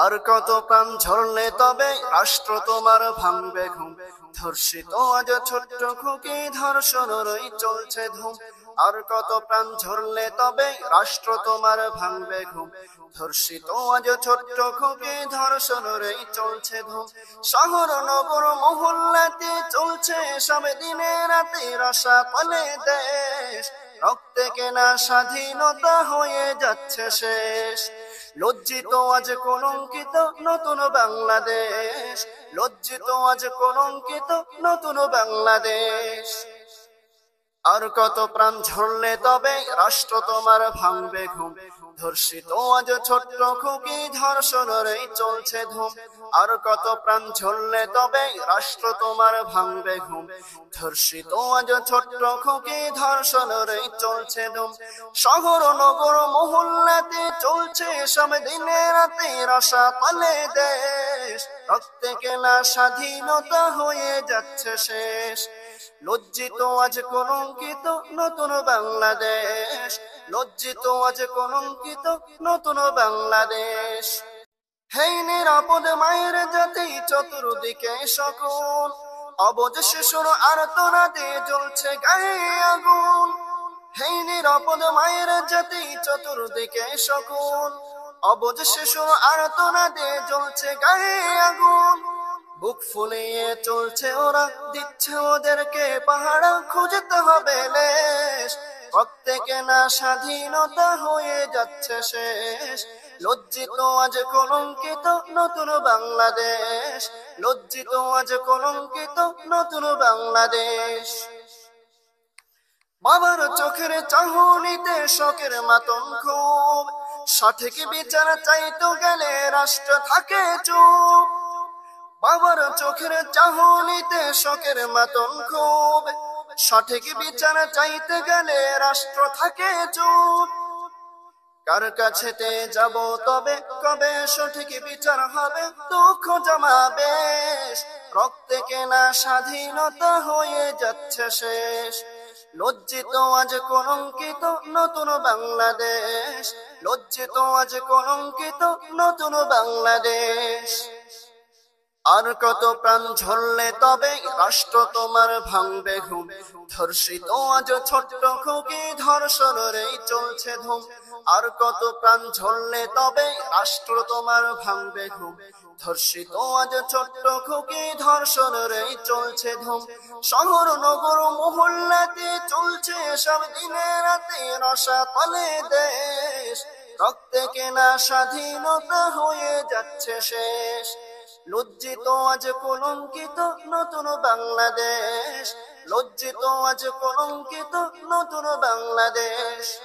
আর কত প্রাণ ঝরলে তবে রাষ্ট্র তোমার ভাঙবে ঘুম। ধর্ষিত আজ ছোট্ট খুকি ধর্ষণেরই চলছে ধুম। আর কত প্রাণ ঝরলে তবে রাষ্ট্র তোমার ভাঙবে ঘুম। ধর্ষিত আজ ছোট্ট খুকি ধর্ষণেরই চলছে ধুম। শহর নগর মহল্লাতে চলছে সব দিনে রাতে আশা পালে দেশ। রক্তে কেনা স্বাধীনতা হয়ে যাচ্ছে শেষ। লজ্জিত আজ কলঙ্কিত নতুন বাংলাদেশ। লজ্জিত আজ কলঙ্কিত নতুন বাংলাদেশ। আর কত প্রাণ ঝরলে তবে রাষ্ট্র তোমার ভাঙবে ঘুম। ধর্ষিত আজ ছোট্ট খুকি ধর্ষণেরই চলছে ধুম। আর কত প্রাণ ঝরলে তবে রাষ্ট্র তোমার ভাঙবে ঘুম। ধর্ষিত আজ ছোট্ট খুকি ধর্ষণেরই চলছে ধুম। শহর নগর মহল্লাতে চলছে সব দিনে রাতে আশা পালে দেশ। রক্তে কেনা স্বাধীনতা হয়ে যাচ্ছে শেষ। লজ্জিত আজ কলঙ্কিত নতুন বাংলাদেশ। লজ্জিত আজ কলঙ্কিত নতুন বাংলাদেশ। হেই নিরাপদ মায়ের জাতি চতুর্দিকে সকল। অবুঝ শিশুর আর্তনাদে জ্বলছে গায়ে আগুন। হেই নিরাপদ মায়ের জাতি চতুর্দিকে সকল। অবুঝ শিশুর আর্তনাদে জ্বলছে গায়ে আগুন। বুক ফুলিয়ে চলছে ওরা, দিচ্ছে ওদেরকে পাহারা, খুঁজতে হবে লেশ। রক্তে কেনা স্বাধীনতা হয়ে যাচ্ছে শেষ। লজ্জিত আজ কলঙ্কিত নতুন বাংলাদেশ। লজ্জিত আজ কলঙ্কিত নতুন বাংলাদেশ। বাবার চোখের চাহনিতে শোকের মাতম খুব। সঠিক বিচার চাইতো গেলে রাষ্ট্র থাকে চুপ। বাবার চোখের চাহনিতে শোকের মাতম খুব। সঠিক বিচার চাইতে গেলে রাষ্ট্র থাকে চুপ। কার কাছেতে যাব তবে কবে সঠিক বিচার হবে? দুঃখ জমাবে। রক্তে কেনা স্বাধীনতা হয়ে যাচ্ছে শেষ। লজ্জিত আজ কলঙ্কিত নতুন বাংলাদেশ। লজ্জিত আজ কলঙ্কিত নতুন বাংলাদেশ। আর কত প্রাণ ঝরলে তবে রাষ্ট্র তোমার ভাঙবে ঘুম। ধর্ষিত আজ ছোট্ট খুকি ধর্ষণেরই চলছে ধুম। আর কত প্রাণ ঝরলে তবে রাষ্ট্র তোমার ভাঙবে ঘুম। ধর্ষিত আজ ছোট্ট খুকি ধর্ষণেরই চলছে ধুম। শহর নগর মহল্লাতে চলছে সব দিনে রাতে আশা পালে দেশ। রক্তে কেনা স্বাধীনতা হয়ে যাচ্ছে শেষ। লজ্জিত আজ কলঙ্কিত নতুন বাংলাদেশ। লজ্জিত আজ কলঙ্কিত নতুন বাংলাদেশ।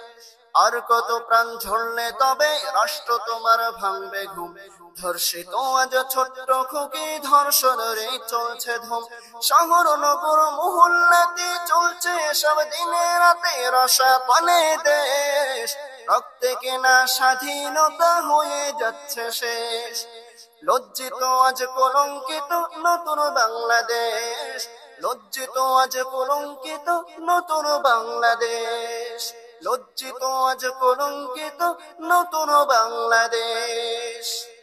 আর কত প্রাণ ঝরলে তবে রাষ্ট্র তোমার ভাঙবে ঘুম। ধর্ষিত আজ ছোট্ট খুকি ধর্ষণেরই চলছে ধুম। শহর নগর মহল্লাতে চলছে সব দিনে রাতে আশা পালে দেশ। রক্তে কেনা স্বাধীনতা হয়ে যাচ্ছে শেষ। লজ্জিত আজ কলঙ্কিত নতুন বাংলাদেশ। লজ্জিত আজ কলঙ্কিত নতুন বাংলাদেশ। লজ্জিত আজ কলঙ্কিত নতুন বাংলাদেশ।